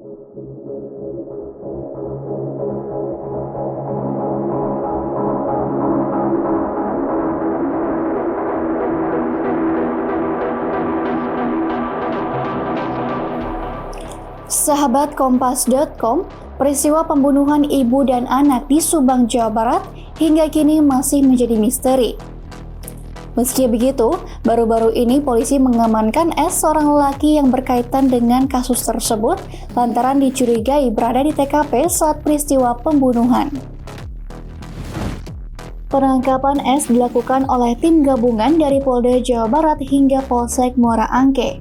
Sahabat Kompas.com, peristiwa pembunuhan ibu dan anak di Subang, Jawa Barat hingga kini masih menjadi misteri. Meski begitu, baru-baru ini polisi mengamankan S, seorang lelaki yang berkaitan dengan kasus tersebut lantaran dicurigai berada di TKP saat peristiwa pembunuhan. Penangkapan S dilakukan oleh tim gabungan dari Polda Jawa Barat hingga Polsek Muara Angke.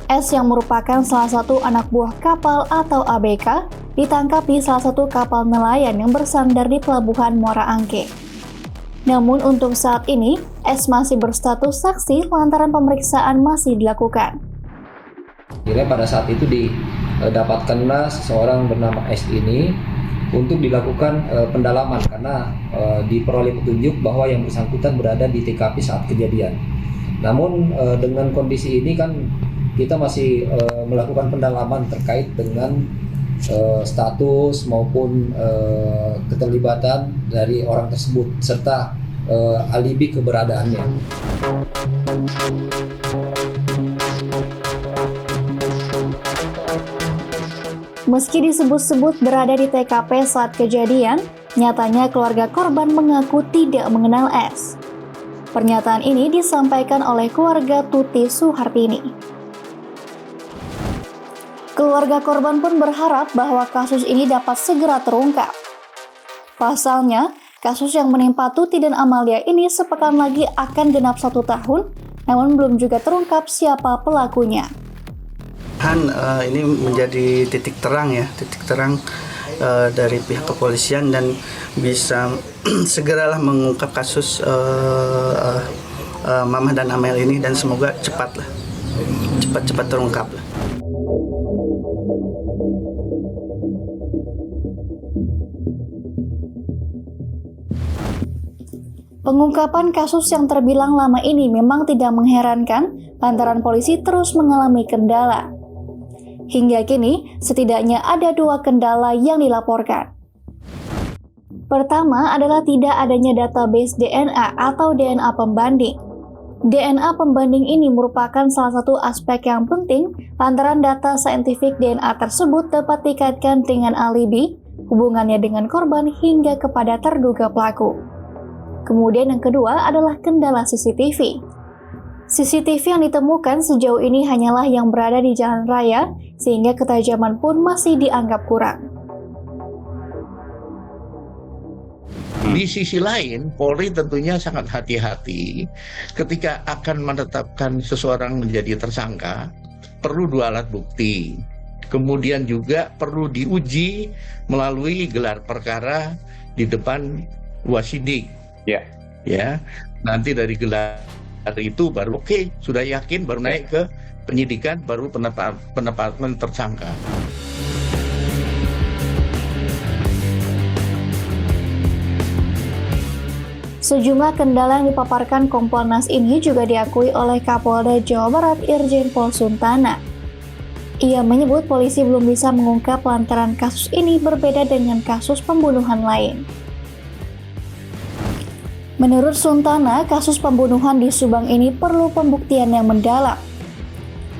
S yang merupakan salah satu anak buah kapal atau ABK ditangkap di salah satu kapal nelayan yang bersandar di Pelabuhan Muara Angke. Namun untuk saat ini, S masih berstatus saksi lantaran pemeriksaan masih dilakukan. Akhirnya pada saat itu didapatkanlah seseorang bernama S ini untuk dilakukan pendalaman karena diperoleh petunjuk bahwa yang bersangkutan berada di TKP saat kejadian. Namun dengan kondisi ini kan kita masih melakukan pendalaman terkait dengan status maupun keterlibatan dari orang tersebut serta alibi keberadaannya. Meski disebut-sebut berada di TKP saat kejadian, nyatanya keluarga korban mengaku tidak mengenal S. Pernyataan ini disampaikan oleh keluarga Tuti Suhartini. Keluarga korban pun berharap bahwa kasus ini dapat segera terungkap. Pasalnya, kasus yang menimpa Tuti dan Amalia ini sepekan lagi akan genap 1 tahun, namun belum juga terungkap siapa pelakunya. Ini menjadi titik terang dari pihak kepolisian dan bisa segeralah mengungkap kasus Mamah dan Amel ini dan semoga cepat terungkap. Pengungkapan kasus yang terbilang lama ini memang tidak mengherankan lantaran polisi terus mengalami kendala. Hingga kini, setidaknya ada 2 kendala yang dilaporkan. Pertama adalah tidak adanya database DNA atau DNA pembanding. DNA pembanding ini merupakan salah satu aspek yang penting lantaran data saintifik DNA tersebut dapat dikaitkan dengan alibi, hubungannya dengan korban hingga kepada terduga pelaku. Kemudian yang kedua adalah kendala CCTV. CCTV yang ditemukan sejauh ini hanyalah yang berada di jalan raya, sehingga ketajaman pun masih dianggap kurang. Di sisi lain, Polri tentunya sangat hati-hati ketika akan menetapkan seseorang menjadi tersangka, perlu 2 alat bukti. Kemudian juga perlu diuji melalui gelar perkara di depan wasidik. Ya, nanti dari gelar itu baru sudah yakin baru naik ke penyidikan, baru penetapan tersangka. Sejumlah kendala yang dipaparkan Kompolnas ini juga diakui oleh Kapolda Jawa Barat Irjen Pol Suntana. Ia menyebut polisi belum bisa mengungkap lantaran kasus ini berbeda dengan kasus pembunuhan lain. Menurut Suntana, kasus pembunuhan di Subang ini perlu pembuktian yang mendalam.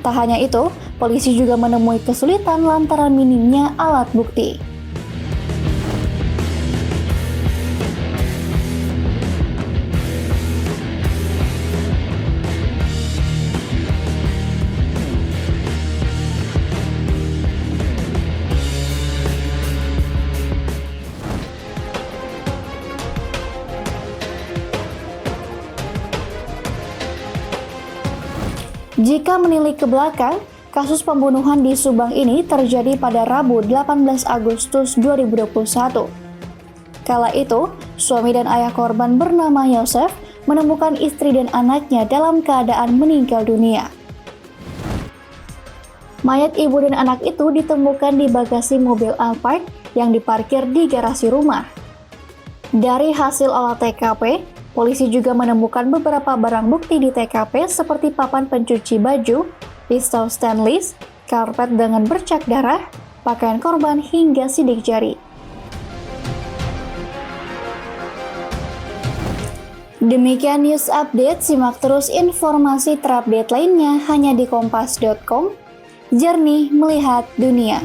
Tak hanya itu, polisi juga menemui kesulitan lantaran minimnya alat bukti. Jika menilik ke belakang, kasus pembunuhan di Subang ini terjadi pada Rabu 18 Agustus 2021. Kala itu, suami dan ayah korban bernama Yosef menemukan istri dan anaknya dalam keadaan meninggal dunia. Mayat ibu dan anak itu ditemukan di bagasi mobil Alphard yang diparkir di garasi rumah. Dari hasil olah TKP, polisi juga menemukan beberapa barang bukti di TKP seperti papan pencuci baju, pistol stainless, karpet dengan bercak darah, pakaian korban hingga sidik jari. Demikian news update, simak terus informasi terupdate lainnya hanya di kompas.com. Jernih melihat dunia.